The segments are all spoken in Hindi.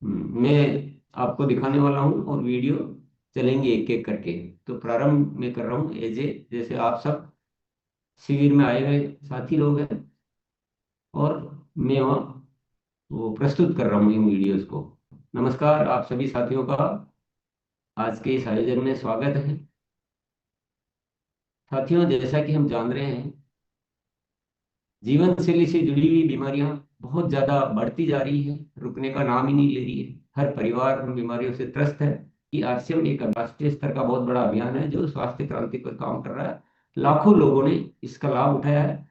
मैं आपको दिखाने वाला हूँ और वीडियो चलेंगे एक एक करके। तो प्रारंभ मैं कर रहा हूँ जैसे आप सब शिविर में आए हुए साथी लोग हैं, और मैं वहाँ वो प्रस्तुत कर रहा हूँ इन वीडियोस को। नमस्कार आप सभी साथियों का आज के इस आयोजन में स्वागत है। साथियों, जैसा कि हम जान रहे हैं, जीवन शैली से जुड़ी हुई बीमारियां बहुत ज्यादा बढ़ती जा रही है, रुकने का नाम ही नहीं ले रही है। हर परिवार उन बीमारियों से त्रस्त है। कि आरसीएम एक राष्ट्रीय स्तर का बहुत बड़ा अभियान है जो स्वास्थ्य क्रांति पर काम कर रहा है। लाखों लोगों ने इसका लाभ उठाया है।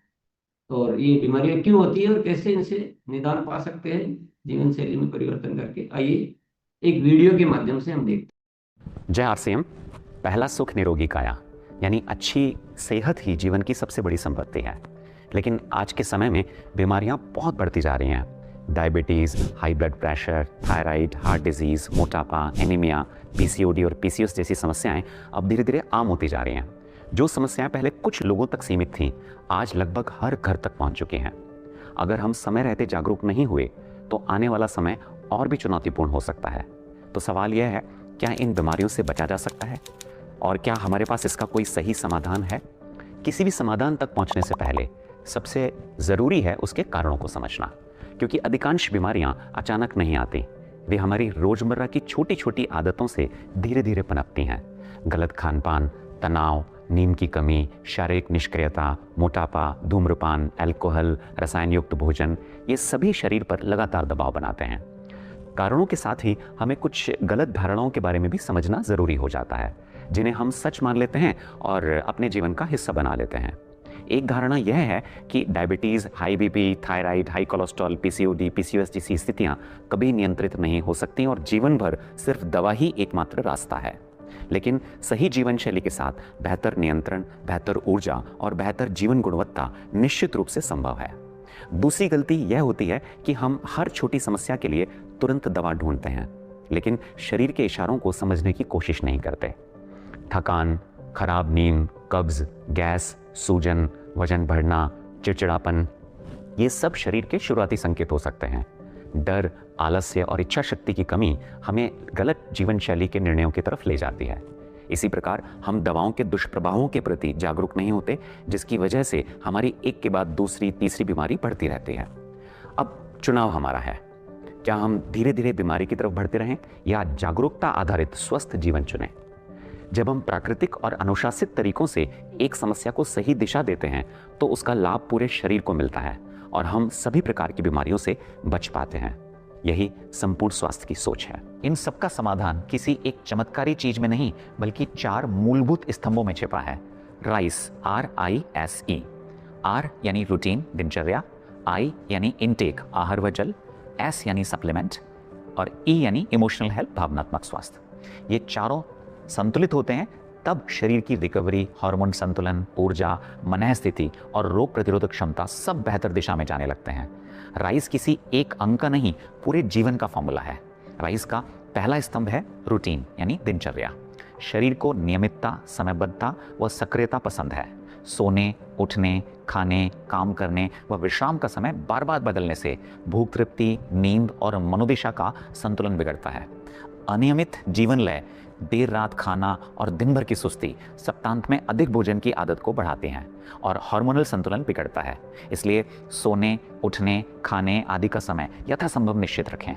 और ये बीमारियां क्यों होती है और कैसे इनसे निदान पा सकते हैं जीवन शैली में परिवर्तन करके, आइए एक वीडियो के माध्यम से हम देखते जय आरसीएम। पहला सुख निरोगी काया, यानी अच्छी सेहत ही जीवन की सबसे बड़ी संपत्ति है। लेकिन आज के समय में बीमारियां बहुत बढ़ती जा रही हैं। Diabetes, high blood pressure, thyroid, heart disease, मोटापा, एनीमिया, पीसीओडी और पीसीओएस जैसी समस्याएं अब धीरे धीरे आम होती जा रही हैं। जो समस्याएं पहले कुछ लोगों तक सीमित थीं, आज लगभग हर घर तक पहुंच चुकी हैं। अगर हम समय रहते जागरूक नहीं हुए तो आने वाला समय और भी चुनौतीपूर्ण हो सकता है। तो सवाल यह है, क्या इन बीमारियों से बचा जा सकता है और क्या हमारे पास इसका कोई सही समाधान है? किसी भी समाधान तक पहुंचने से पहले सबसे ज़रूरी है उसके कारणों को समझना, क्योंकि अधिकांश बीमारियां अचानक नहीं आती। वे हमारी रोज़मर्रा की छोटी छोटी आदतों से धीरे धीरे पनपती हैं। गलत खान पान, तनाव, नींद की कमी, शारीरिक निष्क्रियता, मोटापा, धूम्रपान, अल्कोहल, रसायन युक्त भोजन, ये सभी शरीर पर लगातार दबाव बनाते हैं। कारणों के साथ ही हमें कुछ गलत धारणाओं के बारे में भी समझना ज़रूरी हो जाता है, जिन्हें हम सच मान लेते हैं और अपने जीवन का हिस्सा बना लेते हैं। एक धारणा यह है कि diabetes, high BP, thyroid, high cholesterol, PCOD, PCOS जैसी स्थितियां कभी नियंत्रित नहीं हो सकती और जीवन भर सिर्फ दवा ही एकमात्र रास्ता है। लेकिन सही जीवन शैली के साथ बेहतर नियंत्रण, बेहतर ऊर्जा और बेहतर जीवन गुणवत्ता निश्चित रूप से संभव है। दूसरी गलती यह होती है कि हम हर छोटी समस्या के लिए तुरंत दवा ढूंढते हैं, लेकिन शरीर के इशारों को समझने की कोशिश नहीं करते। थकान, खराब नींद, कब्ज, गैस, सूजन, वजन बढ़ना, चिड़चिड़ापन, ये सब शरीर के शुरुआती संकेत हो सकते हैं। डर, आलस्य और इच्छा शक्ति की कमी हमें गलत जीवन शैली के निर्णयों की तरफ ले जाती है। इसी प्रकार हम दवाओं के दुष्प्रभावों के प्रति जागरूक नहीं होते, जिसकी वजह से हमारी एक के बाद दूसरी तीसरी बीमारी बढ़ती रहती है। अब चुनाव हमारा है, क्या हम धीरे धीरे बीमारी की तरफ बढ़ते रहें या जागरूकता आधारित स्वस्थ जीवन चुनें। जब हम प्राकृतिक और अनुशासित तरीकों से एक समस्या को सही दिशा देते हैं तो उसका लाभ पूरे शरीर को मिलता है और हम सभी प्रकार की बीमारियों से बच पाते हैं। यही संपूर्ण स्वास्थ्य की सोच है। इन सबका समाधान किसी एक चमत्कारी चीज में नहीं, बल्कि 4 मूलभूत स्तंभों में छिपा है। Rice, RISE। R यानी रूटीन, दिनचर्या। I यानी इनटेक, आहार व जल। S यानी सप्लीमेंट और E यानी इमोशनल हेल्थ, भावनात्मक स्वास्थ्य। ये चारों संतुलित होते हैं तब शरीर की रिकवरी, हार्मोन संतुलन, ऊर्जा, मन स्थिति और रोग प्रतिरोधक क्षमता सब बेहतर दिशा में जाने लगते हैं। राइस किसी एक अंग का नहीं, पूरे जीवन का फॉर्मूला है। राइस का पहला स्तंभ है रूटीन यानी दिनचर्या। शरीर को नियमितता, समयबद्धता व सक्रियता पसंद है। सोने, उठने, खाने, काम करने व विश्राम का समय बार बार बदलने से भूख तृप्ति, नींद और मनोदिशा का संतुलन बिगड़ता है। अनियमित जीवन लय, देर रात खाना और दिन भर की सुस्ती सप्तांत में अधिक भोजन की आदत को बढ़ाते हैं और हार्मोनल संतुलन बिगड़ता है। इसलिए सोने, उठने, खाने आदि का समय यथासंभव निश्चित रखें।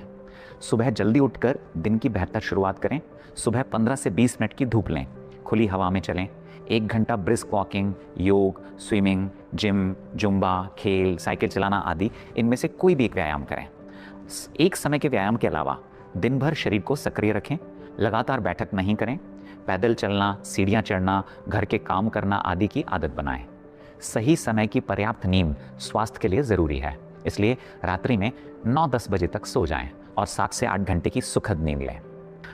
सुबह जल्दी उठकर दिन की बेहतर शुरुआत करें। सुबह 15 से 20 मिनट की धूप लें, खुली हवा में चलें। 1 घंटा ब्रिस्क वॉकिंग, योग, स्विमिंग, जिम, जुम्बा, खेल, साइकिल चलाना आदि इनमें से कोई भी एक व्यायाम करें। एक समय के व्यायाम के अलावा दिन भर शरीर को सक्रिय रखें। लगातार बैठक नहीं करें। पैदल चलना, सीढ़ियाँ चढ़ना, घर के काम करना आदि की आदत बनाएं। सही समय की पर्याप्त नींद स्वास्थ्य के लिए ज़रूरी है, इसलिए रात्रि में 9-10 बजे तक सो जाएं और 7 से 8 घंटे की सुखद नींद लें।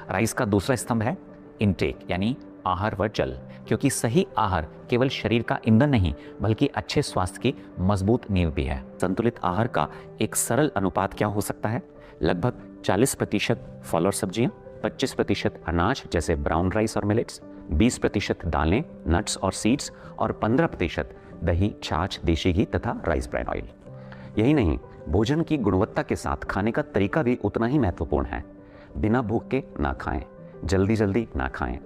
राइस का दूसरा स्तंभ है इनटेक यानी आहार व जल, क्योंकि सही आहार केवल शरीर का ईंधन नहीं बल्कि अच्छे स्वास्थ्य की मजबूत नींव भी है। संतुलित आहार का एक सरल अनुपात क्या हो सकता है? लगभग 40% फल और सब्जियां, 25% अनाज जैसे ब्राउन राइस और मिलेट्स, 20% दालें, नट्स और सीड्स और 15% दही, छाछ, देशी घी तथा राइस ब्रान ऑयल। यही नहीं, भोजन की गुणवत्ता के साथ खाने का तरीका भी उतना ही महत्वपूर्ण है। बिना भूख के ना खाएं, जल्दी जल्दी ना खाएं,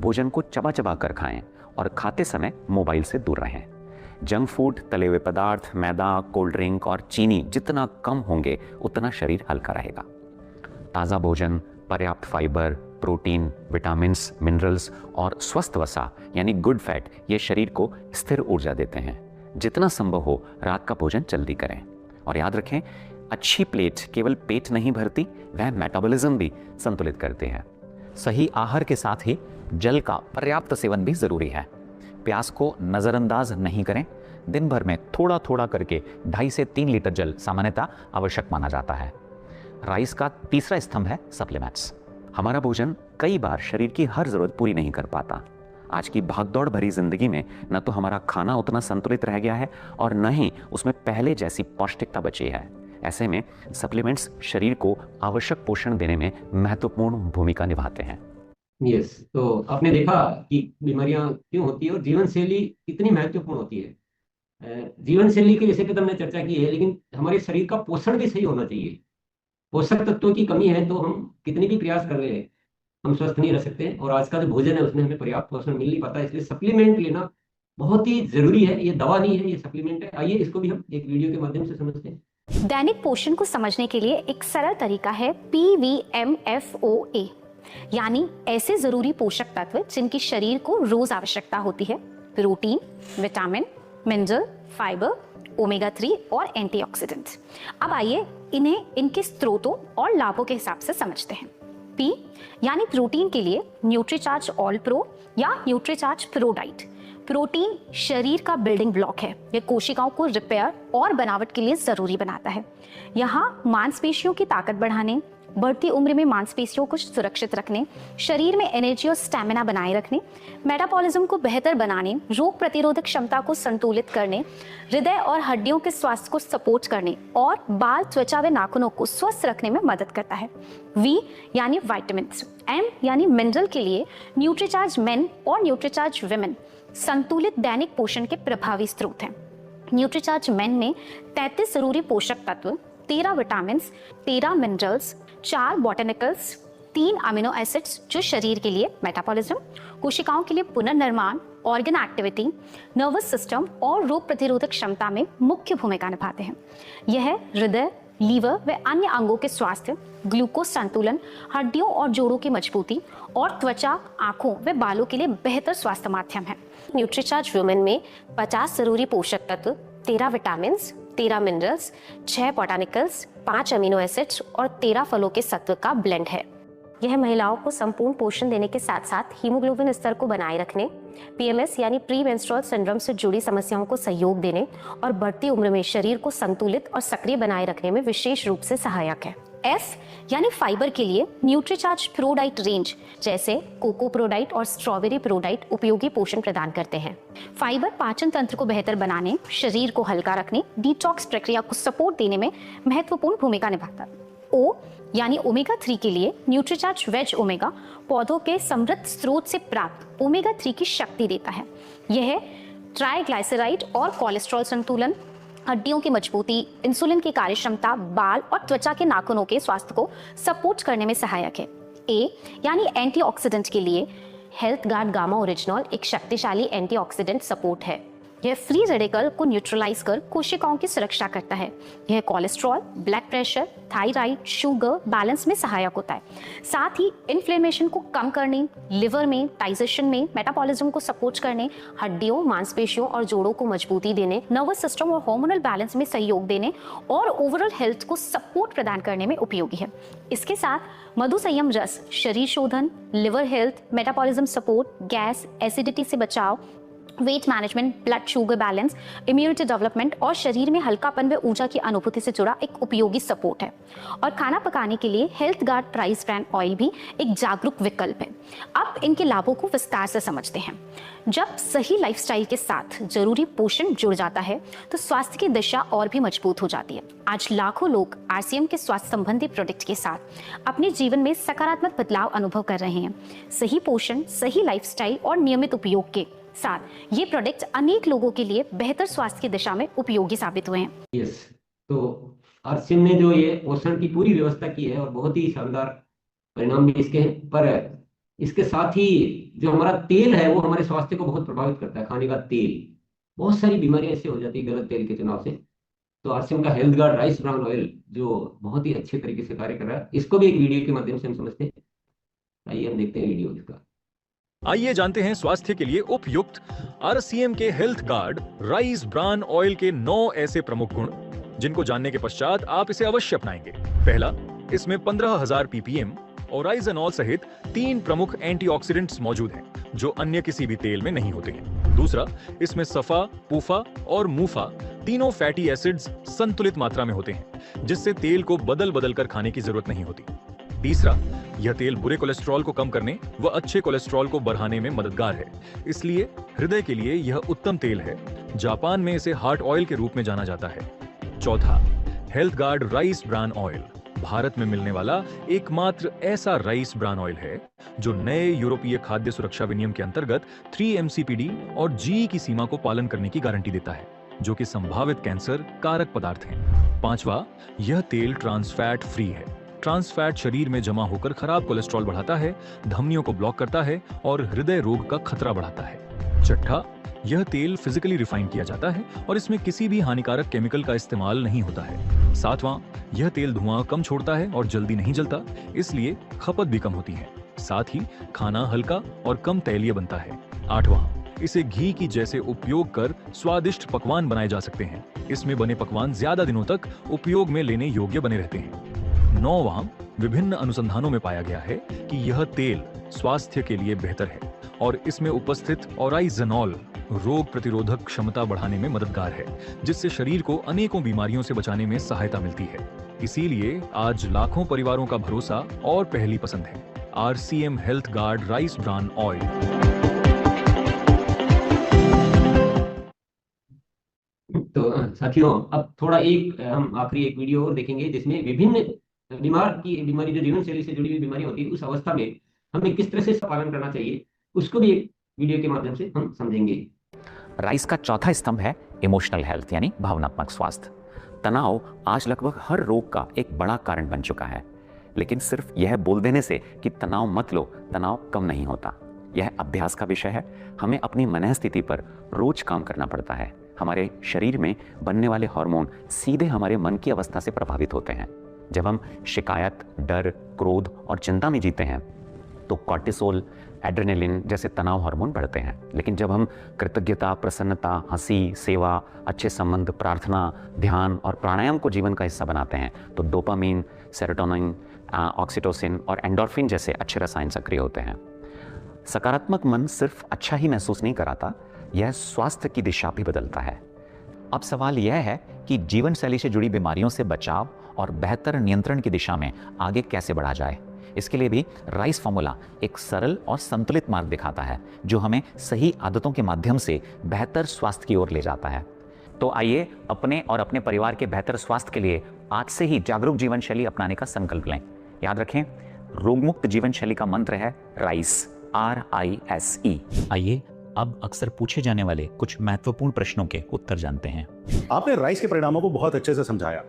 भोजन को चबा चबा कर खाएं और खाते समय मोबाइल से दूर रहें। जंक फूड, तले हुए पदार्थ, मैदा, कोल्ड ड्रिंक और चीनी जितना कम होंगे उतना शरीर हल्का रहेगा। ताज़ा भोजन, पर्याप्त फाइबर, प्रोटीन, विटामिन्स, मिनरल्स और स्वस्थ वसा यानी गुड फैट ये शरीर को स्थिर ऊर्जा देते हैं। जितना संभव हो रात का भोजन जल्दी करें और याद रखें, अच्छी प्लेट केवल पेट नहीं भरती, वह मेटाबॉलिज्म भी संतुलित करती है। सही आहार के साथ ही जल का पर्याप्त सेवन भी जरूरी है। प्यास को नज़रअंदाज नहीं करें। दिन भर में थोड़ा थोड़ा करके 2.5 से 3 लीटर जल सामान्यतः आवश्यक माना जाता है। राइस का तीसरा स्तंभ है सप्लीमेंट्स। हमारा भोजन कई बार शरीर की हर जरूरत पूरी नहीं कर पाता। आज की भागदौड़ भरी जिंदगी में न तो हमारा खाना उतना संतुलित रह गया है और न ही उसमें पहले जैसी पौष्टिकता बची है। ऐसे में सप्लीमेंट्स शरीर को आवश्यक पोषण देने में महत्वपूर्ण भूमिका निभाते हैं। यस, तो आपने देखा कि बीमारियां क्यों होती है और जीवन शैली कितनी महत्वपूर्ण होती है। जीवन शैली के विषय पे तो हमने चर्चा की है, लेकिन हमारे शरीर का पोषण भी सही होना चाहिए। पोषक तत्वों की कमी है तो हम कितनी भी प्रयास कर रहे हैं, हम स्वस्थ नहीं रह सकते। और आज का जो भोजन है उसमें हमें पर्याप्त पोषण मिल नहीं पाता, इसलिए सप्लीमेंट लेना बहुत ही जरूरी है। ये दवा नहीं है, ये सप्लीमेंट है। आइए इसको भी हम एक वीडियो के माध्यम से समझते हैं। दैनिक पोषण को समझने के लिए एक सरल तरीका है PVMFOA, यानी ऐसे जरूरी पोषक तत्व जिनकी शरीर को रोज आवश्यकता होती है: protein, vitamin, mineral, fibre, omega 3 और एंटीऑक्सीडेंट। अब आइए इन्हें इनके स्रोतों और लाभों के हिसाब से समझते हैं। P यानी प्रोटीन के लिए न्यूट्रीचार्ज ऑल प्रो या न्यूट्रीचार्ज प्रो डाइट। प्रोटीन शरीर का बिल्डिंग ब्लॉक है। यह कोशिकाओं को रिपेयर और बनावट के लिए जरूरी बनाता है। यहाँ मांसपेशियों की ताकत बढ़ाने, बढ़ती उम्र में मांसपेशियों को सुरक्षित रखने, शरीर में एनर्जी और स्टैमिना बनाए रखने, मेटाबॉलिज्म को बेहतर बनाने, रोग प्रतिरोधक क्षमता को संतुलित करने, हृदय और हड्डियों के स्वास्थ्य को सपोर्ट करने और बाल, त्वचा व नाखूनों को स्वस्थ रखने में मदद करता है। V यानी विटामिन्स। M यानी मिनरल के लिए न्यूट्रीचार्ज मेन और न्यूट्रीचार्ज विमेन संतुलित दैनिक पोषण के प्रभावी स्रोत हैं। न्यूट्रीचार्ज मेन में 33 जरूरी पोषक तत्व, 13 विटामिन्स, 13 मिनरल्स, 4 बॉटनिकल्स, 3 अमीनो एसिड्स जो शरीर के लिए मेटाबॉलिज्म, कोशिकाओं के लिए पुनर्निर्माण, ऑर्गन एक्टिविटी, नर्वस सिस्टम और रोग प्रतिरोधक क्षमता में मुख्य भूमिका निभाते हैं। यह हृदय, लीवर व अन्य अंगों के स्वास्थ्य, ग्लूकोज संतुलन, हड्डियों और जोड़ों की मजबूती और त्वचा, आंखों व बालों के लिए बेहतर स्वास्थ्य माध्यम है। न्यूट्रीचार्ज वुमेन में 50 जरूरी पोषक तत्व, 13 विटामिन, 13 मिनरल्स, 6 बॉटनिकल्स, 5 अमीनो एसिड्स और 13 फलों के सत्व का ब्लेंड है। यह महिलाओं को संपूर्ण पोषण देने के साथ साथ हीमोग्लोबिन स्तर को बनाए रखने, PMS यानी प्री मेंस्ट्रुअल सिंड्रोम से जुड़ी समस्याओं को सहयोग देने और बढ़ती उम्र में शरीर को संतुलित और सक्रिय बनाए रखने में विशेष रूप से सहायक है। F यानी फाइबर के लिए न्यूट्रीचार्ज प्रो डाइट रेंज जैसे कोको प्रो डाइट और स्ट्रॉबेरी प्रो डाइट उपयोगी पोषण प्रदान करते हैं। फाइबर पाचन तंत्र को बेहतर बनाने, शरीर को हल्का रखने, डिटॉक्स प्रक्रिया को सपोर्ट देने में महत्वपूर्ण भूमिका निभाता है। O यानी ओमेगा 3 के लिए न्यूट्रीचार्ज वेज ओमेगा पौधों के समृद्ध स्रोत से प्राप्त ओमेगा 3 की शक्ति देता है। यह ट्राइग्लाइसराइड और कोलेस्ट्रॉल संतुलन, हड्डियों की मजबूती, इंसुलिन की कार्यक्षमता, बाल और त्वचा के नाखूनों के स्वास्थ्य को सपोर्ट करने में सहायक है। A यानी एंटीऑक्सीडेंट के लिए हेल्थ गार्ड गामा ओरिजिनल एक शक्तिशाली एंटीऑक्सीडेंट सपोर्ट है। यह फ्री रेडिकल को न्यूट्रलाइज कर कोशिकाओं की सुरक्षा करता है। यह cholesterol, blood pressure, thyroid, sugar balance में सहायक होता है। साथ ही इन्फ्लेमेशन को कम करने, लिवर में, डाइजेशन में, मेटाबॉलिज्म को सपोर्ट करने, हड्डियों, मांसपेशियों और जोड़ों को मजबूती देने, नर्वस सिस्टम और हार्मोनल बैलेंस में सहयोग देने और ओवरऑल हेल्थ को सपोर्ट प्रदान करने में उपयोगी है। इसके साथ मधुसंयम रस शरीर शोधन, liver health, metabolism support, gas, acidity से बचाव, weight management, blood sugar balance, immunity development और शरीर में हल्कापन व ऊर्जा की अनुभूति से जुड़ा एक उपयोगी सपोर्ट है। और खाना पकाने के लिए health guard rice brand oil भी एक जागरूक विकल्प है। अब इनके लाभों को विस्तार से समझते हैं। जब सही लाइफस्टाइल के साथ जरूरी पोषण जुड़ जाता है तो स्वास्थ्य की दिशा और भी मजबूत हो जाती है। आज लाखों लोग RCM के स्वास्थ्य संबंधी प्रोडक्ट के साथ अपने जीवन में सकारात्मक बदलाव अनुभव कर रहे हैं। सही पोषण, सही लाइफस्टाइल और नियमित उपयोग के साथ ये प्रोडक्ट अनेक लोगों के लिए बेहतर स्वास्थ्य की दिशा में उपयोगी साबित हुए हैं। यस, तो आरसीएम ने जो ये पोषण की पूरी व्यवस्था की है और बहुत ही शानदार परिणाम भी इसके हैं। पर इसके साथ ही जो हमारा तेल है वो हमारे स्वास्थ्य को बहुत प्रभावित करता है। खाने का तेल, बहुत सारी बीमारियां ऐसे हो जाती है गलत तेल के चुनाव से। तो आरसीएम का health guard rice brown oil जो बहुत ही अच्छे तरीके से कार्य कर रहा है, इसको भी एक वीडियो के माध्यम से हम समझते हैं। आइए हम देखते हैं वीडियो इसका। आइए जानते हैं स्वास्थ्य के लिए उपयुक्त आरसीएम के health guard rice bran oil के 9 ऐसे प्रमुख गुण, जिनको जानने के पश्चात आप इसे अवश्य अपनाएंगे। पहला, इसमें 15,000 ppm ओराइजनॉल सहित 3 प्रमुख एंटीऑक्सीडेंट्स मौजूद हैं, जो अन्य किसी भी तेल में नहीं होते हैं। दूसरा, इसमें सफा, पूफा और मूफा तीनों फैटी एसिड्स संतुलित मात्रा में होते हैं, जिससे तेल को बदल बदल कर खाने की जरूरत नहीं होती। तीसरा, यह तेल बुरे कोलेस्ट्रॉल को कम करने व अच्छे कोलेस्ट्रॉल को बढ़ाने में मददगार है, इसलिए हृदय के लिए यह उत्तम तेल है। जापान में इसे हार्ट ऑयल के रूप में जाना जाता है। चौथा, health guard rice bran oil Bharat में मिलने वाला एकमात्र ऐसा राइस ब्रान ऑयल है जो नए यूरोपीय खाद्य सुरक्षा विनियम के अंतर्गत 3 MCPD और GE की सीमा को पालन करने की गारंटी देता है, जो कि संभावित कैंसर कारक पदार्थ हैं। पांचवा, यह तेल ट्रांस फैट फ्री है। ट्रांस फैट शरीर में जमा होकर खराब कोलेस्ट्रॉल बढ़ाता है, धमनियों को ब्लॉक करता है और हृदय रोग का खतरा बढ़ाता है। छठा, यह तेल फिजिकली रिफाइन किया जाता है और इसमें किसी भी हानिकारक केमिकल का इस्तेमाल नहीं होता है। सातवां, यह तेल धुआं कम छोड़ता है और जल्दी नहीं जलता, इसलिए खपत भी कम होती है। साथ ही खाना हल्का और कम तैलीय बनता है। आठवां, इसे घी की जैसे उपयोग कर स्वादिष्ट पकवान बनाए जा सकते हैं। इसमें बने पकवान ज्यादा दिनों तक उपयोग में लेने योग्य बने रहते हैं। नौवां, विभिन्न अनुसंधानों में पाया गया है कि यह तेल स्वास्थ्य के लिए बेहतर है और इसमें उपस्थित ओराइजनॉल रोग प्रतिरोधक क्षमता बढ़ाने में मददगार है, जिससे शरीर को अनेकों बीमारियों से बचाने में सहायता मिलती है। इसीलिए आज लाखों परिवारों का भरोसा और पहली पसंद है RCM health guard rice bran oil. तो साथियों, अब थोड़ा हम आखिरी एक वीडियो और देखेंगे जिसमें विभिन्न बीमारी जो जीवन शैली से जुड़ी हुई बीमारी होती है, उस अवस्था में हमें किस तरह से इसका पालन करना चाहिए, उसको भी एक वीडियो के माध्यम से हम समझेंगे। राइस का चौथा स्तंभ है इमोशनल हेल्थ यानी भावनात्मक स्वास्थ्य। तनाव आज लगभग हर रोग का एक बड़ा कारण बन चुका है, लेकिन सिर्फ यह बोल देने से कि तनाव मत लो, तनाव कम नहीं होता। यह अभ्यास का विषय है। हमें अपनी मनःस्थिति पर रोज काम करना पड़ता है। हमारे शरीर में बनने वाले हार्मोन सीधे हमारे मन की अवस्था से प्रभावित होते हैं। जब हम शिकायत, डर, क्रोध और चिंता में जीते हैं तो कॉर्टिसोल, एड्रेनलिन जैसे तनाव हार्मोन बढ़ते हैं। लेकिन जब हम कृतज्ञता, प्रसन्नता, हंसी, सेवा, अच्छे संबंध, प्रार्थना, ध्यान और प्राणायाम को जीवन का हिस्सा बनाते हैं तो डोपामीन, सेरोटोनिन, ऑक्सीटोसिन और एंडोर्फिन जैसे अच्छे रसायन सक्रिय होते हैं। सकारात्मक मन सिर्फ अच्छा ही महसूस नहीं कराता, यह स्वास्थ्य की दिशा भी बदलता है। अब सवाल यह है कि जीवन शैली से जुड़ी बीमारियों से बचाव और बेहतर नियंत्रण की दिशा में आगे कैसे बढ़ा जाए। इसके लिए भी राइस फार्मूला एक सरल और संतुलित मार्ग दिखाता है, जो हमें सही आदतों के माध्यम से बेहतर स्वास्थ्य की ओर ले जाता है। तो आइए अपने और अपने परिवार के बेहतर स्वास्थ्य के लिए आज से ही जागरूक जीवन शैली अपनाने का संकल्प लें। याद रखें, रोगमुक्त जीवन शैली का मंत्र है राइस, RISE। आइए अब अक्सर पूछे जाने वाले कुछ महत्वपूर्ण प्रश्नों के उत्तर जानते हैं। आपने राइस के परिणामों को बहुत अच्छे से समझाया,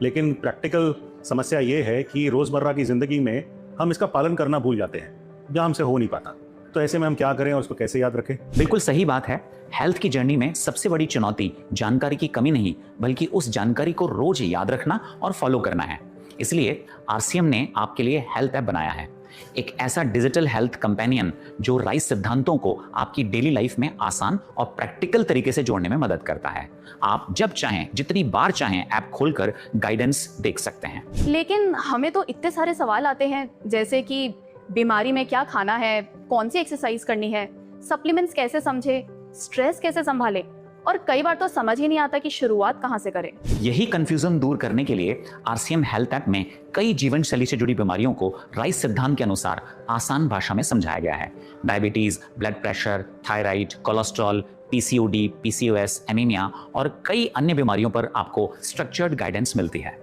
लेकिन प्रैक्टिकल समस्या ये है कि रोजमर्रा की जिंदगी में हम इसका पालन करना भूल जाते हैं या हमसे हो नहीं पाता। तो ऐसे में हम क्या करें और उसको कैसे याद रखें? बिल्कुल सही बात है। हेल्थ की जर्नी में सबसे बड़ी चुनौती जानकारी की कमी नहीं, बल्कि उस जानकारी को रोज याद रखना और फॉलो करना है। इसलिए आरसीएम ने आपके लिए हेल्थ ऐप बनाया है, एक ऐसा डिजिटल हेल्थ कंपेनियन जो राइस सिद्धांतों को आपकी डेली लाइफ में आसान और प्रैक्टिकल तरीके से जोड़ने में मदद करता है। आप जब चाहें, जितनी बार चाहें ऐप खोलकर गाइडेंस देख सकते हैं। लेकिन हमें तो इतने सारे सवाल आते हैं, जैसे कि बीमारी में क्या खाना है, कौन सी एक्सरसाइज करनी है, सप्लीमेंट्स कैसे समझे, स्ट्रेस कैसे संभाले, और कई बार तो समझ ही नहीं आता कि शुरुआत कहां से करें। यही कंफ्यूजन दूर करने के लिए आरसीएम हेल्थ ऐप में कई जीवन शैली से जुड़ी बीमारियों को राइस सिद्धांत के अनुसार आसान भाषा में समझाया गया है। Diabetes, blood pressure, thyroid, cholesterol, PCOD, PCOS, anaemia और कई अन्य बीमारियों पर आपको स्ट्रक्चर्ड गाइडेंस मिलती है।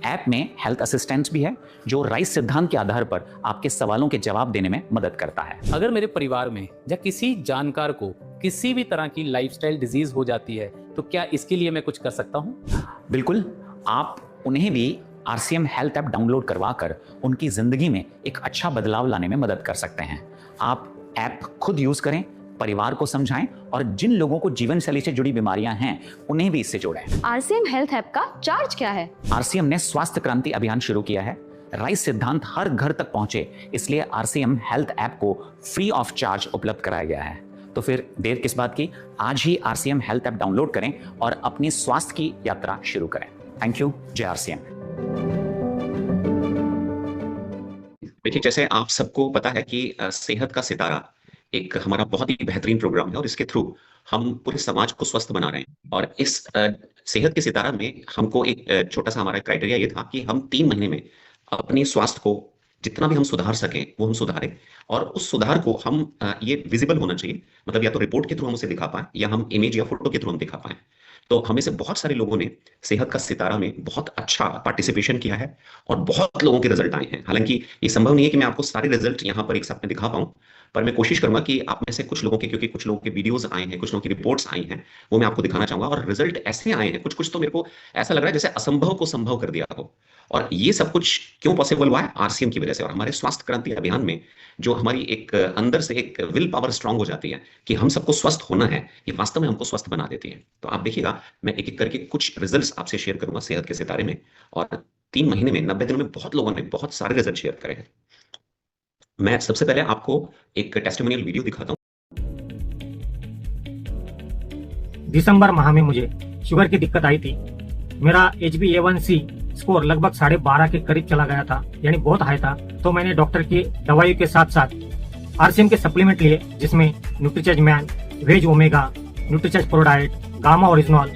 ऐप में हेल्थ असिस्टेंट भी है जो राइस सिद्धांत के आधार पर आपके सवालों के जवाब देने में मदद करता है। अगर मेरे परिवार में या किसी जानकार को किसी भी तरह की लाइफस्टाइल डिजीज हो जाती है तो क्या इसके लिए मैं कुछ कर सकता हूँ? बिल्कुल, आप उन्हें भी आरसीएम हेल्थ ऐप डाउनलोड करवा कर उनकी जिंदगी में एक अच्छा बदलाव लाने में मदद कर सकते हैं। आप ऐप खुद यूज करें, परिवार को समझाएं और जिन लोगों को जीवन शैली से जुड़ी बीमारियां हैं उन्हें भी इससे जोड़ें। आरसीएम हेल्थ ऐप का चार्ज क्या है? आरसीएम ने स्वास्थ्य क्रांति अभियान शुरू किया है। राइस सिद्धांत हर घर तक पहुंचे, इसलिए आरसीएम हेल्थ ऐप को फ्री ऑफ चार्ज उपलब्ध कराया गया है। तो फिर देर किस बात की, आज ही आरसीएम हेल्थ ऐप डाउनलोड करें और अपनी स्वास्थ्य की यात्रा शुरू करें। Thank you. जय आरसीएम। देखिए, जैसे आप सबको पता है कि सेहत का सितारा एक हमारा बहुत ही बेहतरीन प्रोग्राम है और इसके थ्रू हम पूरे समाज को स्वस्थ बना रहे हैं। और इस सेहत के सितारा में हमको एक छोटा सा हमारा क्राइटेरिया ये था कि हम 3 महीने में अपने स्वास्थ्य को जितना भी हम सुधार सकें वो हम सुधारें, और उस सुधार को हम ये विजिबल होना चाहिए, मतलब या तो रिपोर्ट के थ्रू हम उसे दिखा पाएं या हम इमेज या फोटो के थ्रू हम दिखा पाएं। तो हमें से बहुत सारे लोगों ने सेहत का सितारा में बहुत अच्छा पार्टिसिपेशन किया है और बहुत लोगों के रिजल्ट आए हैं। हालांकि ये संभव नहीं है कि मैं आपको सारे रिजल्ट यहाँ पर एक साथ में दिखा पाऊं, पर मैं कोशिश करूंगा कि आप में से कुछ लोगों के, क्योंकि कुछ लोगों के वीडियोस आए हैं, कुछ लोगों की रिपोर्ट्स आई हैं, वो मैं आपको दिखाना चाहूंगा। और रिजल्ट ऐसे आए हैं, कुछ कुछ तो मेरे को ऐसा लग रहा है जैसे असंभव को संभव कर दिया हो। और ये सब कुछ क्यों पॉसिबल हुआ है? आरसीएम की वजह से। और हमारे स्वास्थ्य क्रांति अभियान में जो हमारी एक अंदर से एक विल पावर स्ट्रांग हो जाती है कि हम सबको स्वस्थ होना है, ये वास्तव में हमको स्वस्थ बना देती है। तो आप देखिएगा, मैं एक एक करके कुछ रिजल्ट्स आपसे शेयर करूंगा सेहत के सितारे में। और 3 महीने में, 90 दिनों में बहुत लोगों ने बहुत सारे रिजल्ट शेयर करे हैं। मैं सबसे पहले आपको एक टेस्टिमोनियल वीडियो दिखाता हूँ। दिसंबर माह में मुझे शुगर की दिक्कत आई थी। मेरा HbA1c स्कोर लगभग 12.5 के करीब चला गया था, यानी बहुत हाई था। तो मैंने डॉक्टर की दवाइयों के साथ साथ आरसीएम के सप्लीमेंट लिए, जिसमें Nutricharge man, veg omega, Nutricharge prodiet, gamma original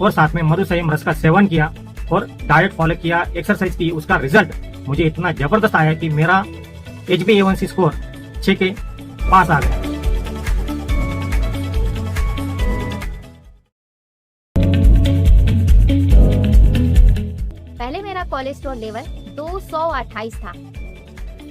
और साथ में मधु संयम रस का सेवन किया और डाइट फॉलो किया, एक्सरसाइज की। उसका रिजल्ट मुझे इतना जबरदस्त आया कि मेरा HbA1c स्कोर 6 के पास आ गया। पहले मेरा कोलेस्ट्रॉल लेवल 228 था।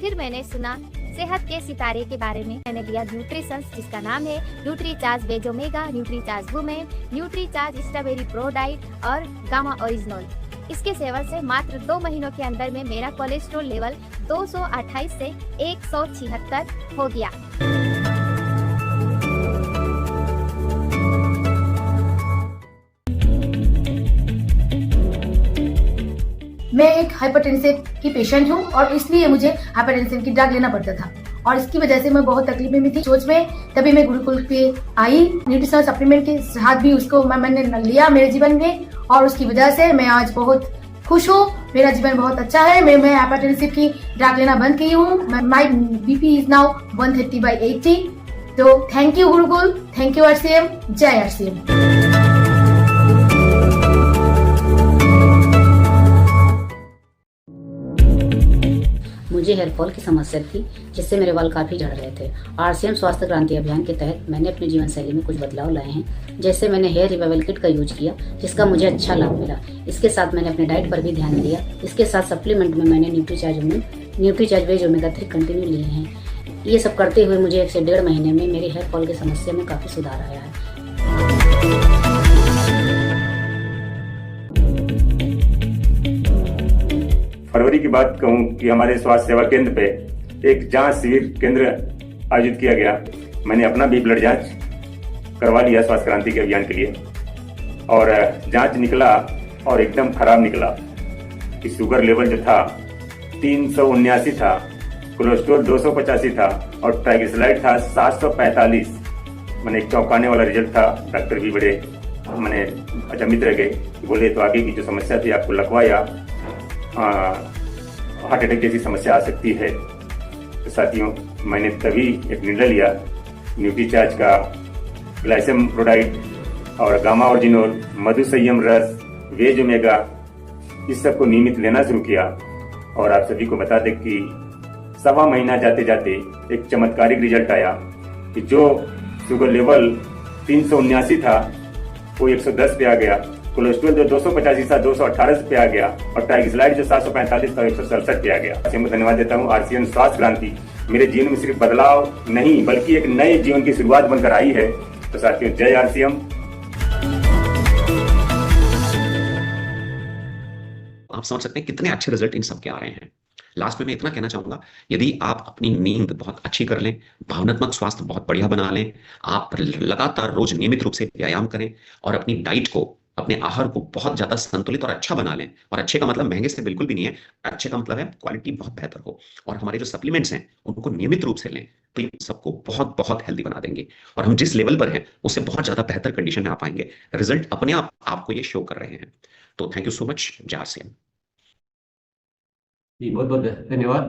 फिर मैंने सुना सेहत के सितारे के बारे में। मैंने लिया न्यूट्रिशंस, जिसका नाम है Nutricharge veg omega, Nutricharge women, Nutricharge strawberry pro diet और गामा ओरिजिनल। इसके सेवन से मात्र 2 महीनों के अंदर में मेरा कोलेस्ट्रॉल लेवल 228 से 176 हो गया। मैं एक हाइपरटेंसिव की पेशेंट हूँ और इसलिए मुझे हाइपरटेंशन की ड्रग लेना पड़ता था और इसकी वजह से मैं बहुत तकलीफ में थी, सोच में। तभी मैं गुरुकुल पे आई, न्यूट्रिशनल सप्लीमेंट के साथ भी उसको मैंने लिया मेरे जीवन में और उसकी वजह से मैं आज बहुत खुश हूँ। मेरा जीवन बहुत अच्छा है। मैं हाइपरटेंसिव की ड्रग लेना बंद की हूँ। माई BP इज नाउ 130/80। तो thank you Gurukul, thank you RCM. जय आरसीएम। मुझे हेयर फॉल की समस्या थी, जिससे मेरे बाल काफ़ी झड़ रहे थे। आरसीएम स्वास्थ्य क्रांति अभियान के तहत मैंने अपनी जीवन शैली में कुछ बदलाव लाए हैं। जैसे मैंने हेयर रिवाइवल किट का यूज किया, जिसका मुझे अच्छा लाभ मिला। इसके साथ मैंने अपने डाइट पर भी ध्यान दिया। इसके साथ सप्लीमेंट में मैंने न्यूट्रीचार्ज वेज ओमेगा 3 कंटिन्यू लिए हैं। ये सब करते हुए मुझे 1 से 1.5 महीने में मेरी हेयर फॉल की समस्या में काफ़ी सुधार आया है। फरवरी की बात कहूं कि हमारे स्वास्थ्य सेवा केंद्र पे एक जांच शिविर केंद्र आयोजित किया गया। मैंने अपना भी ब्लड जांच करवा लिया स्वास्थ्य क्रांति के अभियान के लिए और जांच निकला और एकदम खराब निकला कि शुगर लेवल जो था 379 था, कोलेस्ट्रॉल 285 था और ट्राइग्लिसराइड था 745। मैंने एक चौंकाने वाला रिजल्ट था। डॉक्टर भी बड़े मैंने अचंभित रह गए, बोले तो आगे की जो समस्या थी आपको लकवा या हार्ट अटैक जैसी समस्या आ सकती है। तो साथियों, मैंने तभी एक निर्णय लिया, न्यूट्रीचार्ज का ग्लाइसम प्रोडाइट और गामा ओरिजिनल, मधु संयम रस, वेज ओमेगा, इस सब को नियमित लेना शुरू किया। और आप सभी को बता दें कि 1.25 महीना जाते जाते एक चमत्कारिक रिजल्ट आया कि जो शुगर लेवल 379 था वो 110 पे आ गया, कोलेस्ट्रॉल जो 285 था 218 पे आ गया और ट्राइग्लिसराइड जो 745 था 167 पे आ गया। मैं धन्यवाद देता हूँ। आरसीएम स्वास्थ्य क्रांति मेरे जीवन में सिर्फ बदलाव नहीं बल्कि एक नए जीवन की शुरुआत बनकर आई है। तो साथियों, जय आरसीएम। आप समझ सकते हैं कितने अच्छे रिजल्ट इन सब के आ रहे हैं। लास्ट में मैं इतना कहना चाहूंगा, यदि आप अपनी नींद बहुत अच्छी कर लें, भावनात्मक स्वास्थ्य बहुत बढ़िया बना लें, आप लगातार रोज नियमित रूप से व्यायाम करें और अपनी डाइट को, अपने आहार को बहुत ज्यादा संतुलित और अच्छा बना लें, और अच्छे का मतलब महंगे से बिल्कुल भी नहीं है, अच्छे का मतलब है क्वालिटी बहुत बेहतर हो, और हमारे जो सप्लीमेंट्स हैं उनको नियमित रूप से लें, तो ये सबको बहुत बहुत हेल्दी बना देंगे और हम जिस लेवल पर हैं उससे बहुत ज्यादा बेहतर कंडीशन में आ पाएंगे। रिजल्ट अपने आप आपको ये शो कर रहे हैं। तो थैंक यू सो मच, जय RCM। जी बहुत बहुत धन्यवाद।